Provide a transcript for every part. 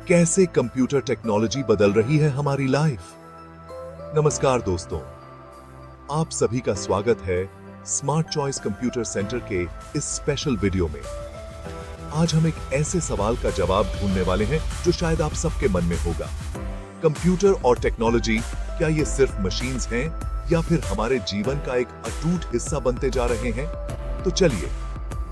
कैसे computer technology बदल रही है हमारी लाइफ। नमस्कार दोस्तों, आप सभी का स्वागत है स्मार्ट चॉइस कंप्यूटर सेंटर के इस स्पेशल वीडियो में। आज हम एक ऐसे सवाल का जवाब ढूंढने वाले हैं जो शायद आप सबके मन में होगा। कंप्यूटर और टेक्नोलॉजी क्या ये सिर्फ मशीन्स हैं या फिर हमारे जीवन का एक अटूट हिस्सा बनते जा रहे हैं? तो चलिए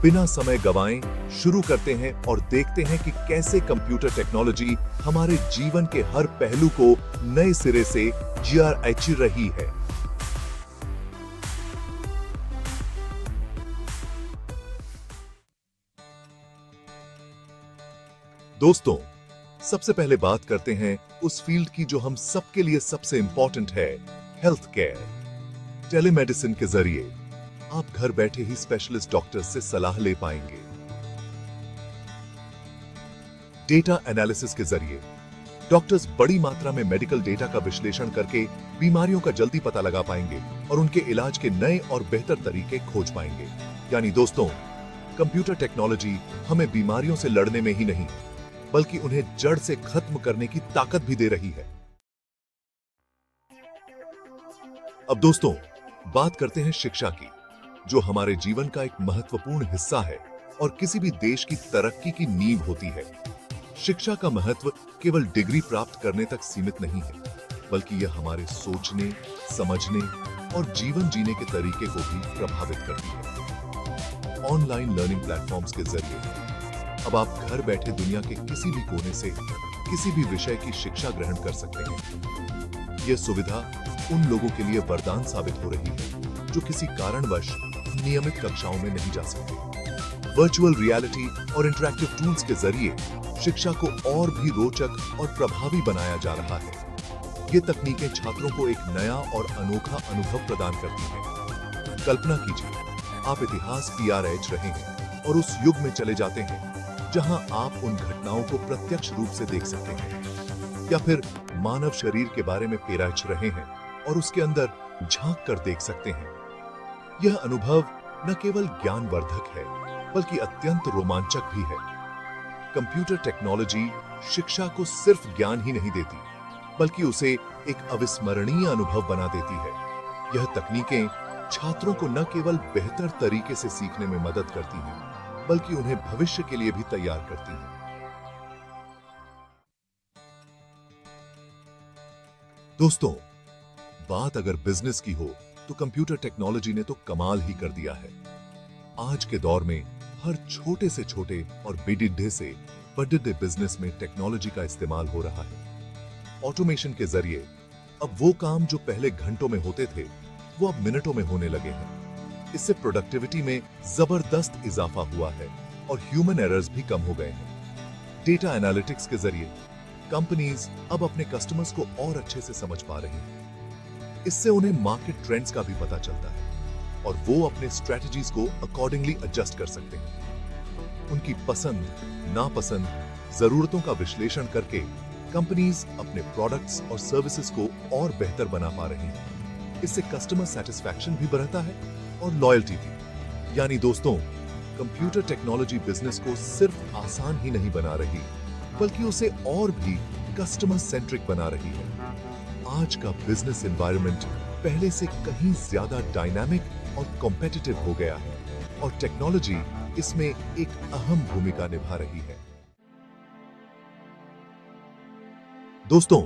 बिना समय गवाएं शुरू करते हैं और देखते हैं कि कैसे कंप्यूटर टेक्नोलॉजी हमारे जीवन के हर पहलू को नए सिरे से जीआरएच रही है। दोस्तों, सबसे पहले बात करते हैं उस फील्ड की जो हम सबके लिए सबसे इंपॉर्टेंट है, हेल्थ केयर। टेलीमेडिसिन के जरिए आप घर बैठे ही स्पेशलिस्ट डॉक्टर से सलाह ले पाएंगे। डेटा एनालिसिस के जरिए डॉक्टर्स बड़ी मात्रा में मेडिकल डेटा का विश्लेषण करके बीमारियों का जल्दी पता लगा पाएंगे और उनके इलाज के नए और बेहतर तरीके खोज पाएंगे। यानी दोस्तों, कंप्यूटर टेक्नोलॉजी हमें बीमारियों से लड़ने में ही नहीं बल्कि उन्हें जड़ से खत्म करने की ताकत भी दे रही है। अब दोस्तों, बात करते हैं शिक्षा की, जो हमारे जीवन का एक महत्वपूर्ण हिस्सा है और किसी भी देश की तरक्की की नींव होती है। शिक्षा का महत्व केवल डिग्री प्राप्त करने तक सीमित नहीं है, बल्कि यह हमारे सोचने, समझने और जीवन जीने के तरीके को भी प्रभावित करती है। ऑनलाइन लर्निंग प्लेटफॉर्म्स के जरिए अब आप घर बैठे दुनिया के किसी भी कोने से किसी भी विषय की शिक्षा ग्रहण कर सकते हैं। यह सुविधा उन लोगों के लिए वरदान साबित हो रही है जो किसी कारणवश नियमित कक्षाओं में नहीं जा सकते। वर्चुअल रियलिटी और इंटरैक्टिव टूल्स के जरिए शिक्षा को और भी रोचक और प्रभावी बनाया जा रहा है। ये तकनीकें छात्रों को एक नया और अनोखा अनुभव प्रदान करती हैं। कल्पना कीजिए, आप इतिहास पीआरएच रहे हैं और उस युग में चले जाते हैं जहां आप उन घटनाओं को प्रत्यक्ष रूप से देख सकते हैं, या फिर मानव शरीर के बारे में पेराच रहे हैं और उसके अंदर झांक कर देख सकते हैं। यह अनुभव न केवल ज्ञानवर्धक है बल्कि अत्यंत रोमांचक भी है। कंप्यूटर टेक्नोलॉजी शिक्षा को सिर्फ ज्ञान ही नहीं देती बल्कि उसे एक अविस्मरणीय अनुभव बना देती है। यह तकनीकें छात्रों को न केवल बेहतर तरीके से सीखने में मदद करती हैं बल्कि उन्हें भविष्य के लिए भी तैयार करती हैं। दोस्तों, बात अगर बिजनेस की हो तो कंप्यूटर टेक्नोलॉजी ने तो कमाल ही कर दिया है। आज के दौर में हर छोटे से छोटे और बेडिड्ढे से बड़े बिजनेस में टेक्नोलॉजी का इस्तेमाल हो रहा है। ऑटोमेशन के जरिए अब वो काम जो पहले घंटों में होते थे वो अब मिनटों में होने लगे हैं। इससे प्रोडक्टिविटी में जबरदस्त इजाफा हुआ है और ह्यूमन एरर्स भी कम हो गए हैं। डेटा एनालिटिक्स के जरिए कंपनीज अब अपने कस्टमर्स को और अच्छे से समझ पा रही हैं। इससे उन्हें मार्केट ट्रेंड्स का भी पता चलता है और वो अपने स्ट्रेटजीज को अकॉर्डिंगली एडजस्ट कर सकते हैं। उनकी पसंद, नापसंद, जरूरतों का विश्लेषण करके कंपनीज अपने प्रोडक्ट्स और सर्विसेज को और बेहतर बना पा रही हैं। इससे कस्टमर सेटिस्फैक्शन भी बढ़ता है और लॉयल्टी भी। यानी दोस्तों, कंप्यूटर टेक्नोलॉजी बिजनेस को सिर्फ आसान ही नहीं बना रही बल्कि उसे और भी कस्टमर सेंट्रिक बना रही है। आज का बिजनेस एनवायरनमेंट पहले से कहीं ज्यादा डायनामिक और कॉम्पिटिटिव हो गया है और टेक्नोलॉजी इसमें एक अहम भूमिका निभा रही है। दोस्तों,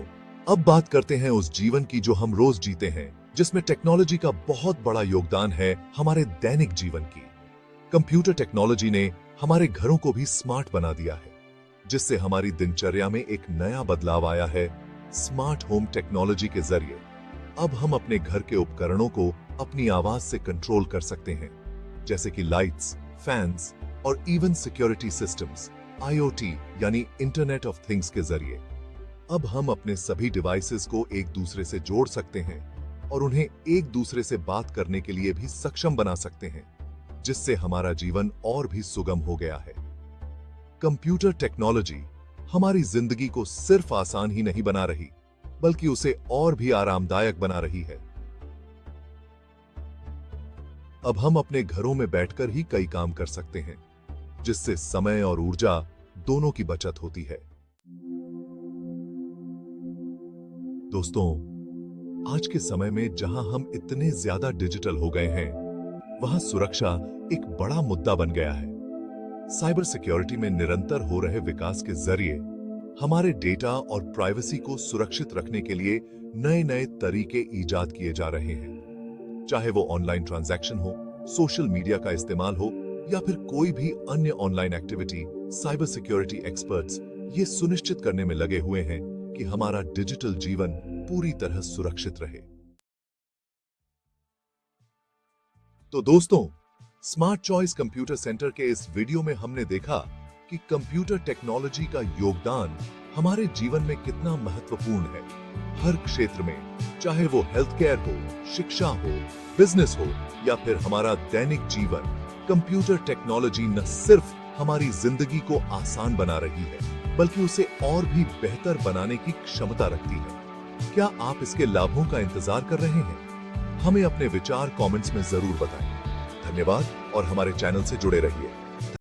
अब बात करते हैं उस जीवन की जो हम रोज जीते हैं, जिसमें टेक्नोलॉजी का बहुत बड़ा योगदान है हमारे दैनिक जीवन की। कंप्यूटर टेक्नोलॉजी ने हमारे घरों को भी स्मार्ट बना दिया है, जिससे हमारी दिनचर्या में एक नया बदलाव आया है। स्मार्ट होम टेक्नोलॉजी के जरिए अब हम अपने घर के उपकरणों को अपनी आवाज से कंट्रोल कर सकते हैं, जैसे कि लाइट्स, फैंस और इवन सिक्योरिटी सिस्टम्स, आईओटी यानी इंटरनेट ऑफ थिंग्स के जरिए अब हम अपने सभी डिवाइसेस को एक दूसरे से जोड़ सकते हैं और उन्हें एक दूसरे से बात करने के लिए भी सक्षम बना सकते हैं, जिससे हमारा जीवन और भी सुगम हो गया है। कंप्यूटर टेक्नोलॉजी हमारी जिंदगी को सिर्फ आसान ही नहीं बना रही बल्कि उसे और भी आरामदायक बना रही है। अब हम अपने घरों में बैठकर ही कई काम कर सकते हैं, जिससे समय और ऊर्जा दोनों की बचत होती है। दोस्तों, आज के समय में जहां हम इतने ज्यादा डिजिटल हो गए हैं, वहां सुरक्षा एक बड़ा मुद्दा बन गया है। साइबर सिक्योरिटी में निरंतर हो रहे विकास के जरिए हमारे डेटा और प्राइवेसी को सुरक्षित रखने के लिए नए-नए तरीके ईजाद किए जा रहे हैं। चाहे वो ऑनलाइन ट्रांजैक्शन हो, सोशल मीडिया का इस्तेमाल हो या फिर कोई भी अन्य online activity, cyber security experts ये सुनिश्चित करने में लगे हुए हैं कि हमारा डिजिटल जीवन पूरी तरह सुरक्षित रहे। तो दोस्तों, स्मार्ट चॉइस कंप्यूटर सेंटर के इस वीडियो में हमने देखा कि कंप्यूटर टेक्नोलॉजी का योगदान हमारे जीवन में कितना महत्वपूर्ण है। हर क्षेत्र में, चाहे वो हेल्थ केयर हो, शिक्षा हो, बिजनेस हो या फिर हमारा दैनिक जीवन, कंप्यूटर टेक्नोलॉजी न सिर्फ हमारी जिंदगी को आसान बना रही है, बल्कि उसे और भी बेहतर बनाने की क्षमता रखती है। क्या आप इसके लाभों का इंतजार कर रहे हैं? हमें अपने विचार कमेंट्स में जरूर बताएं। धन्यवाद और हमारे चैनल से जुड़े रहिए।